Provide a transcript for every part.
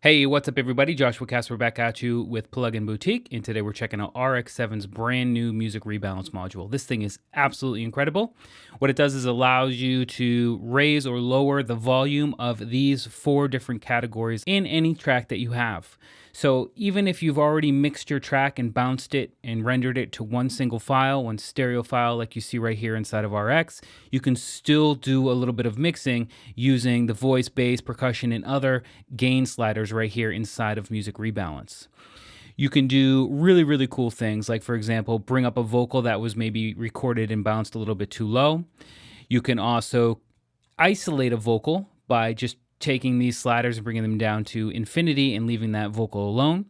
Hey, what's up everybody? Joshua Casper back at you with Plugin Boutique, and today we're checking out RX7's brand new music rebalance module. This thing is absolutely incredible. What it does is allows you to raise or lower the volume of these 4 different categories in any track that you have. So even if you've already mixed your track and bounced it and rendered it to one single file, one stereo file like you see right here inside of RX, you can still do a little bit of mixing using the voice, bass, percussion, and other gain sliders right here inside of Music Rebalance. You can do really cool things, like for example, bring up a vocal that was maybe recorded and bounced a little bit too low. You can also isolate a vocal by just taking these sliders and bringing them down to infinity and leaving that vocal alone.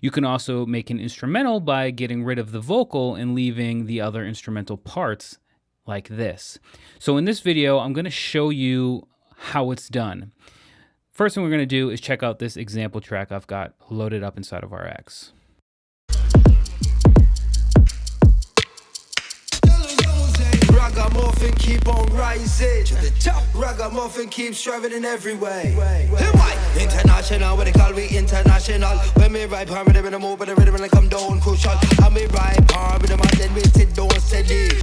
You can also make an instrumental by getting rid of the vocal and leaving the other instrumental parts like this. So in this video, I'm going to show you how it's done. First thing we're going to do is check out this example track I've got loaded up inside of RX. Ragamuffin keep on rising to the top. Ragamuffin keeps striving in every way. International, what they call me international. When me ride palm with them in the move, but the rhythm when I come down crucial. And me ride palm with them and then we sit down steady.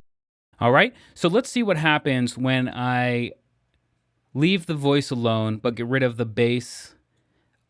All right, so let's see what happens when I leave the voice alone, but get rid of the bass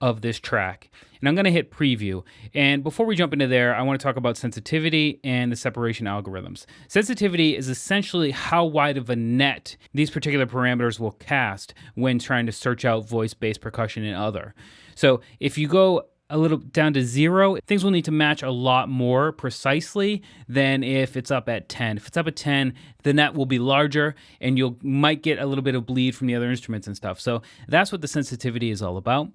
of this track. And I'm gonna hit preview. And before we jump into there, I wanna talk about sensitivity and the separation algorithms. Sensitivity is essentially how wide of a net these particular parameters will cast when trying to search out voice, bass, percussion, and other. So if you go a little down to 0, things will need to match a lot more precisely than if it's up at 10. If it's up at 10, the net will be larger and you might get a little bit of bleed from the other instruments and stuff. So that's what the sensitivity is all about.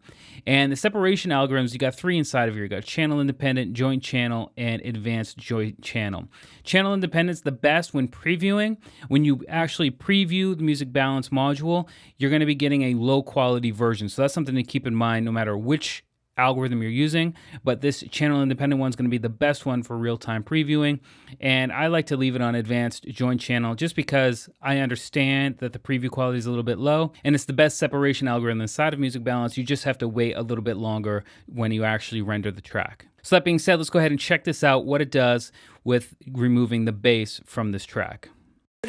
And the separation algorithms, you got 3 inside of here. You got channel independent, joint channel, and advanced joint channel. Channel independent is the best when previewing. When you actually preview the music balance module, you're gonna be getting a low quality version. So that's something to keep in mind no matter which algorithm you're using, but this channel independent one is going to be the best one for real-time previewing, and I like to leave it on advanced joint channel just because I understand that the preview quality is a little bit low, and it's the best separation algorithm inside of Music Balance. You just have to wait a little bit longer when you actually render the track. So that being said, let's go ahead and check this out, what it does with removing the bass from this track.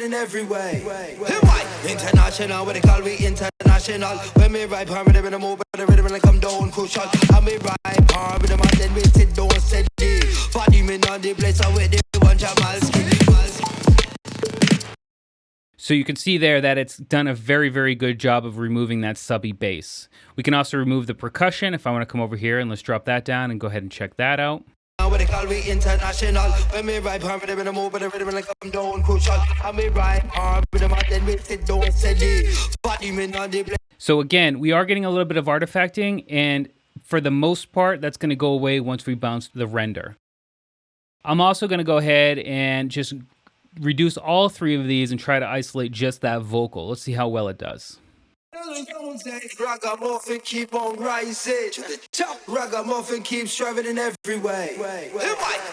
In every way. International, what they call me international. When me ride palm with them in the move, but the rhythm when I come down crucial. And me ride palm with them and then we sit down steady. Body me on the place I with the one Jamal ski. So you can see there that it's done a very good job of removing that subby bass. We can also remove the percussion if I want to come over here, and let's drop that down and go ahead and check that out. What they call me international. When me ride palm with them in the move, but the rhythm when I come down crucial. And me ride palm with them and then we sit down steady. Body me on the place. So again, we are getting a little bit of artifacting, and for the most part, that's going to go away once we bounce the render. I'm also going to go ahead and just reduce all 3 of these and try to isolate just that vocal. Let's see how well it does. Ragamuffin keep on rising to the top. Ragamuffin keep striving in every way.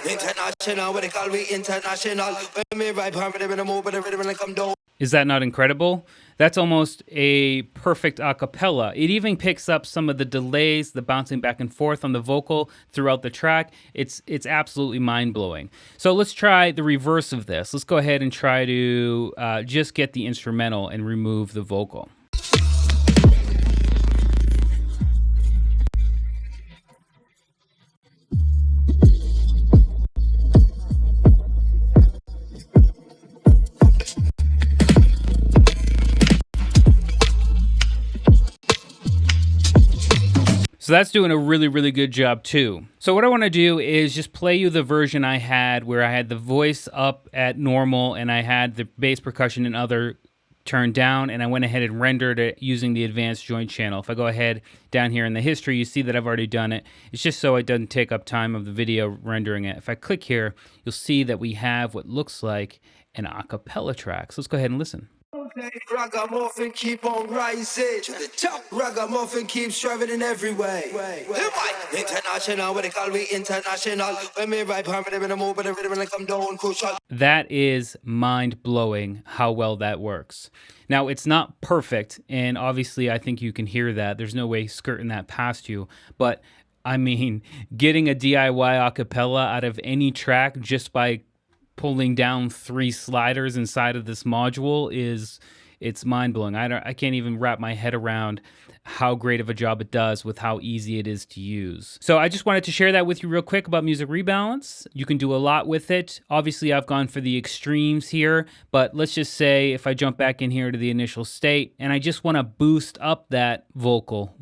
International, what they call me international. When me ride palm with them in the move, but the rhythm when I come down. Is that not incredible? That's almost a perfect acapella. It even picks up some of the delays, the bouncing back and forth on the vocal throughout the track. It's absolutely mind-blowing. So let's try the reverse of this. Let's go ahead and try to just get the instrumental and remove the vocal. So that's doing a really good job too. So what I want to do is just play you the version I had where I had the voice up at normal and I had the bass, percussion, and other turned down, and I went ahead and rendered it using the advanced joint channel. If I go ahead down here in the history, you see that I've already done it. It's just so it doesn't take up time of the video rendering it. If I click here, you'll see that we have what looks like an acapella track. So let's go ahead and listen. Ragamuffin keep on rising to the top. Ragamuffin keeps striving in every way. International, what they call we international. When me ride palm rhythm in the move, but the rhythm and come down crucial. That is mind-blowing how well that works. Now, it's not perfect, and obviously I think you can hear that. There's no way skirting that past you, but I mean, getting a DIY acapella out of any track just by pulling down 3 sliders inside of this module it's mind-blowing. I can't even wrap my head around how great of a job it does with how easy it is to use. So I just wanted to share that with you real quick about Music Rebalance. You can do a lot with it. Obviously, I've gone for the extremes here, but let's just say if I jump back in here to the initial state and I just want to boost up that vocal.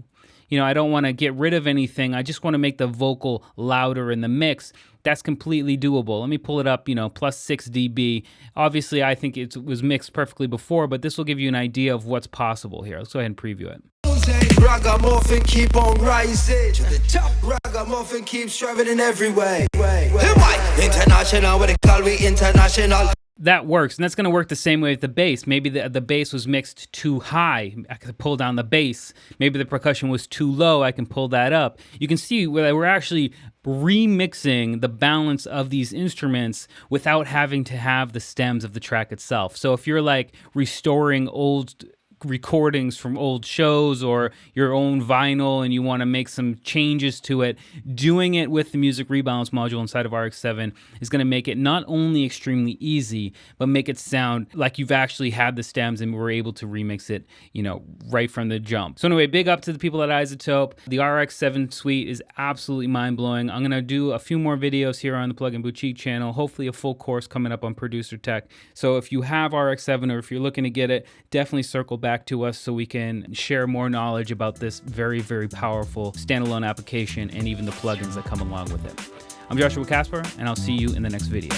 You know, I don't want to get rid of anything. I just want to make the vocal louder in the mix. That's completely doable. Let me pull it up, plus 6 dB. Obviously, I think it was mixed perfectly before, but this will give you an idea of what's possible here. Let's go ahead and preview it. Ragamuffin keep on rising to the top. Ragamuffin keeps striving in every way. International, what they call we international. That works, and that's going to work the same way with the bass. Maybe the bass was mixed too high. I can pull down the bass. Maybe the percussion was too low. I can pull that up. You can see where we're actually remixing the balance of these instruments without having to have the stems of the track itself. So if you're like restoring old recordings from old shows or your own vinyl and you want to make some changes to it, doing it with the Music Rebalance module inside of RX7 is going to make it not only extremely easy, but make it sound like you've actually had the stems and were able to remix it, right from the jump. So anyway, big up to the people at iZotope. The RX7 suite is absolutely mind-blowing. I'm going to do a few more videos here on the Plugin Boutique channel, hopefully a full course coming up on Producer Tech. So if you have RX7 or if you're looking to get it, definitely circle back to us so we can share more knowledge about this very, very powerful standalone application and even the plugins that come along with it. I'm Joshua Casper, and I'll see you in the next video.